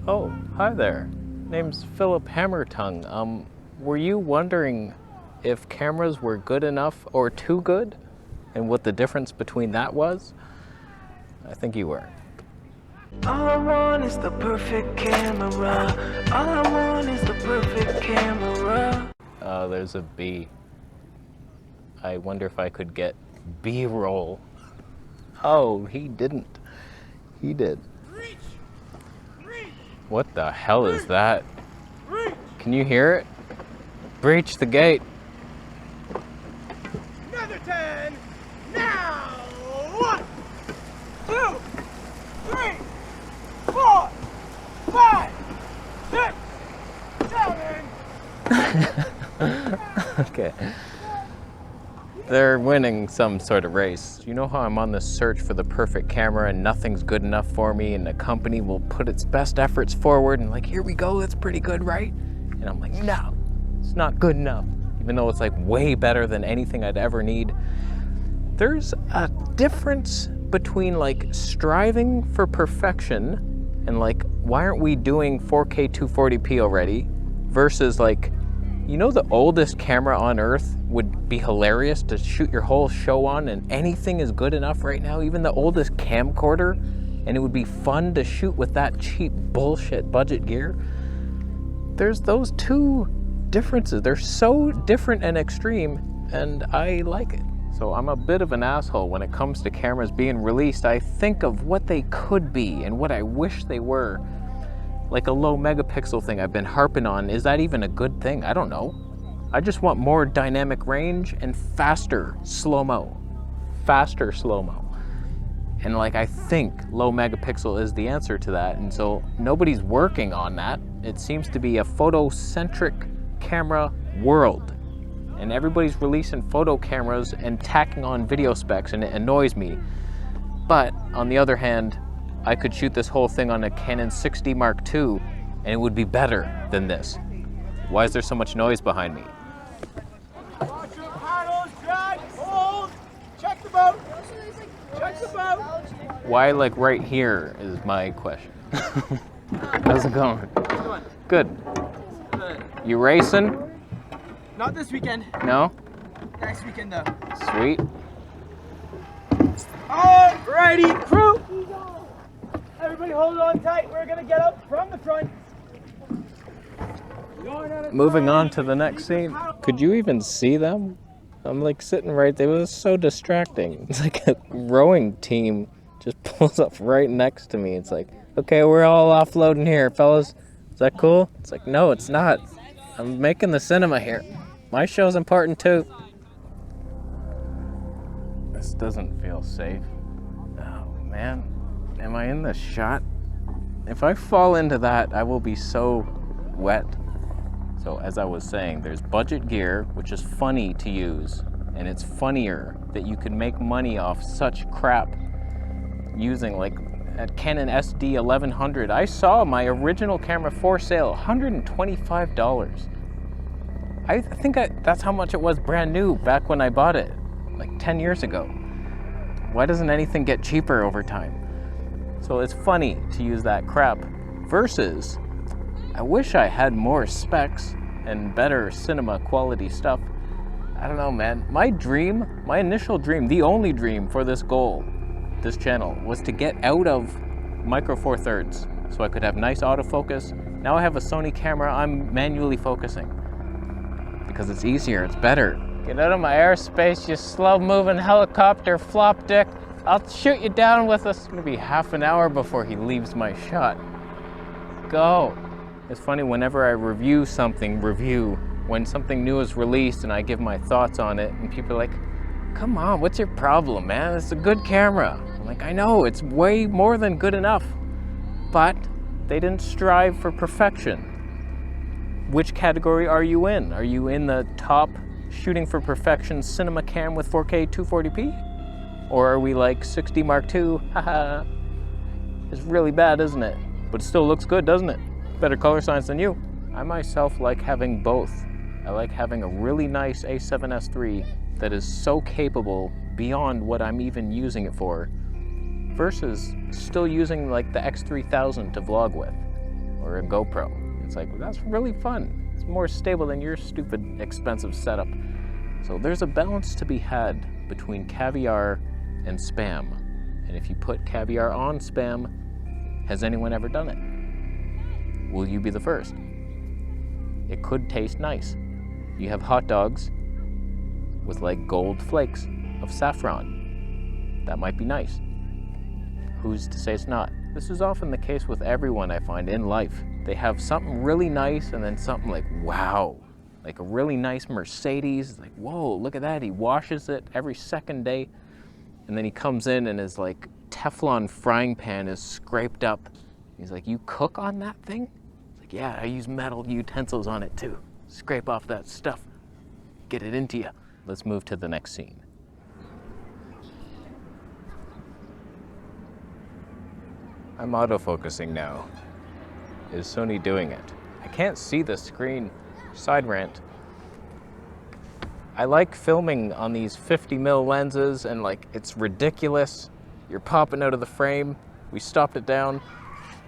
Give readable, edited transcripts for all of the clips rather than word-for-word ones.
Oh, hi there. Name's Philip Hammertongue. Were you wondering if cameras were good enough or too good? And what the difference between that was? I think you were. All I want is the perfect camera. All I want is the perfect camera. There's a B. I wonder if I could get B-roll. Oh, he didn't. He did. Reach! Reach! What the hell is that? Reach! Can you hear it? Breach the gate. Another 10! Now! 1, 2, 3, 4, 5, 6, 7! Okay. They're winning some sort of race. You know how I'm on this search for the perfect camera and nothing's good enough for me, and the company will put its best efforts forward and like, here we go, that's pretty good, right? And I'm like, no, it's not good enough. Even though it's like way better than anything I'd ever need. There's a difference between like striving for perfection and like, why aren't we doing 4K 240p already? Versus like, you know, the oldest camera on earth would be hilarious to shoot your whole show on, and anything is good enough right now, even the oldest camcorder, and it would be fun to shoot with that cheap bullshit budget gear. There's those two differences. They're so different and extreme, and I like it. So I'm a bit of an asshole when it comes to cameras being released. I think of what they could be and what I wish they were. Like a low megapixel thing I've been harping on, is that even a good thing? I don't know. I just want more dynamic range and faster slow-mo. Faster slow-mo. And like, I think low megapixel is the answer to that, and so nobody's working on that. It seems to be a photo-centric camera world. And everybody's releasing photo cameras and tacking on video specs, and it annoys me. But on the other hand, I could shoot this whole thing on a Canon 6D Mark II, and it would be better than this. Why is there so much noise behind me? Watch your paddles, drag, hold, check the boat, check the boat. Why like right here is my question. How's it going? Good. You racing? Not this weekend, No? next weekend though. Sweet. Alrighty, crew! Everybody hold on tight, we're gonna get up from the front. Moving on to the next scene. Could you even see them? I'm like sitting right there. It was so distracting. It's like a rowing team just pulls up right next to me. It's like, okay, we're all offloading here, fellas. Is that cool? It's like, no, it's not. I'm making the cinema here. My show's important too. This doesn't feel safe. Oh man, am I in this shot? If I fall into that, I will be so wet. So as I was saying, there's budget gear, which is funny to use, and it's funnier that you can make money off such crap using like at Canon SD 1100. I saw my original camera for sale, $125. I think that's how much it was brand new back when I bought it, like 10 years ago. Why doesn't anything get cheaper over time? So it's funny to use that crap versus I wish I had more specs and better cinema quality stuff. I don't know, man. My dream, my initial dream, the only dream for this goal, this channel, was to get out of Micro Four Thirds so I could have nice autofocus. Now I have a Sony camera, I'm manually focusing because it's easier, it's better. Get out of my airspace, you slow-moving helicopter flop dick. I'll shoot you down with us. It's gonna be half an hour before he leaves my shot. Go. It's funny, whenever I review something, when something new is released and I give my thoughts on it, and people are like, come on, what's your problem, man? It's a good camera. I'm like, I know, it's way more than good enough. But they didn't strive for perfection. Which category are you in? Are you in the top shooting for perfection cinema cam with 4K 240p? Or are we like 6D Mark II? Haha. It's really bad, isn't it? But it still looks good, doesn't it? Better color science than you. I myself like having both. I like having a really nice A7S III that is so capable beyond what I'm even using it for, versus still using like the X3000 to vlog with. or a GoPro. It's like, well, that's really fun. It's more stable than your stupid, expensive setup. So there's a balance to be had between caviar and Spam. And if you put caviar on Spam, has anyone ever done it? Will you be the first? It could taste nice. You have hot dogs with like gold flakes of saffron. That might be nice. Who's to say it's not? This is often the case with everyone I find in life. They have something really nice and then something like, wow, like a really nice Mercedes. Like, whoa, look at that. He washes it every second day. And then he comes in and his like Teflon frying pan is scraped up. He's like, you cook on that thing? It's like, yeah, I use metal utensils on it too. Scrape off that stuff. Get it into you. Let's move to the next scene. I'm autofocusing now. Is Sony doing it? I can't see the screen. Side rant. I like filming on these 50mm lenses and like it's ridiculous. You're popping out of the frame. We stopped it down,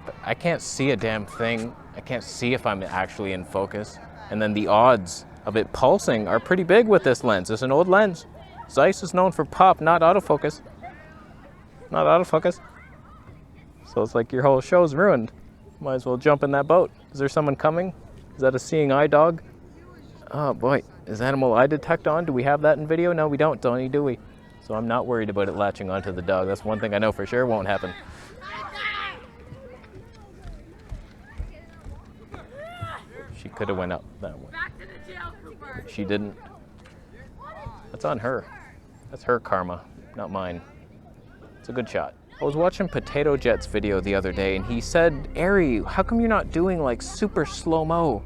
but I can't see a damn thing. I can't see if I'm actually in focus. And then the odds of it pulsing are pretty big with this lens. It's an old lens. Zeiss is known for pop, not autofocus. Not autofocus. So it's like your whole show's ruined. Might as well jump in that boat. Is there someone coming? Is that a seeing eye dog? Oh boy, is animal eye detect on? Do we have that in video? No, we don't, Tony, do we? So I'm not worried about it latching onto the dog. That's one thing I know for sure won't happen. She could have went up that way. She didn't. That's on her. That's her karma, not mine. It's a good shot. I was watching Potato Jet's video the other day and he said, Ari, how come you're not doing like super slow-mo?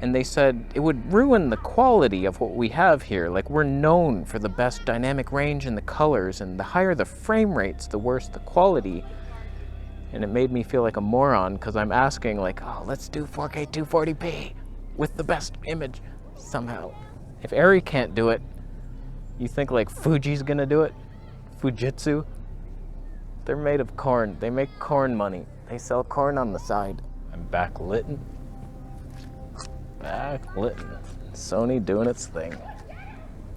And they said it would ruin the quality of what we have here. Like we're known for the best dynamic range and the colors, and the higher the frame rates, the worse the quality. And it made me feel like a moron because I'm asking like, oh, let's do 4K 240p with the best image somehow. If Ari can't do it, you think like Fuji's gonna do it? Fujitsu? They're made of corn. They make corn money. They sell corn on the side. I'm backlit. Backlit. Sony doing its thing.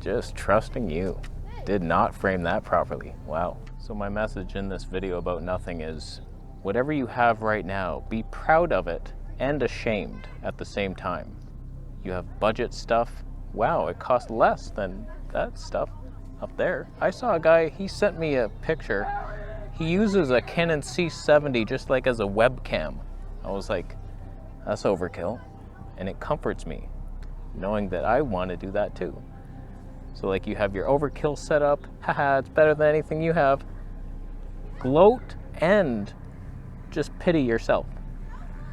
Just trusting you. Did not frame that properly. Wow. So my message in this video about nothing is, whatever you have right now, be proud of it and ashamed at the same time. You have budget stuff. Wow, it costs less than that stuff up there. I saw a guy, he sent me a picture. He uses a Canon C70 just like as a webcam. I was like, that's overkill. And it comforts me knowing that I want to do that too. So like you have your overkill setup, haha, it's better than anything you have. Gloat and just pity yourself.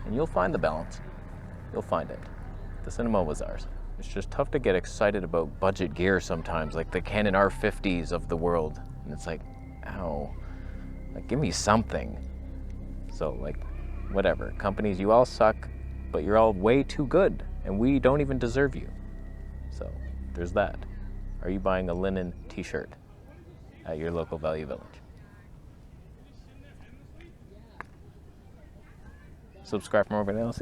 And you'll find the balance. You'll find it. The cinema was ours. It's just tough to get excited about budget gear sometimes, like the Canon R50s of the world. And it's like, ow. Like, give me something. So, like, whatever. Companies, you all suck, but you're all way too good, and we don't even deserve you. So, there's that. Are you buying a linen t-shirt at your local Value Village? Subscribe for more videos.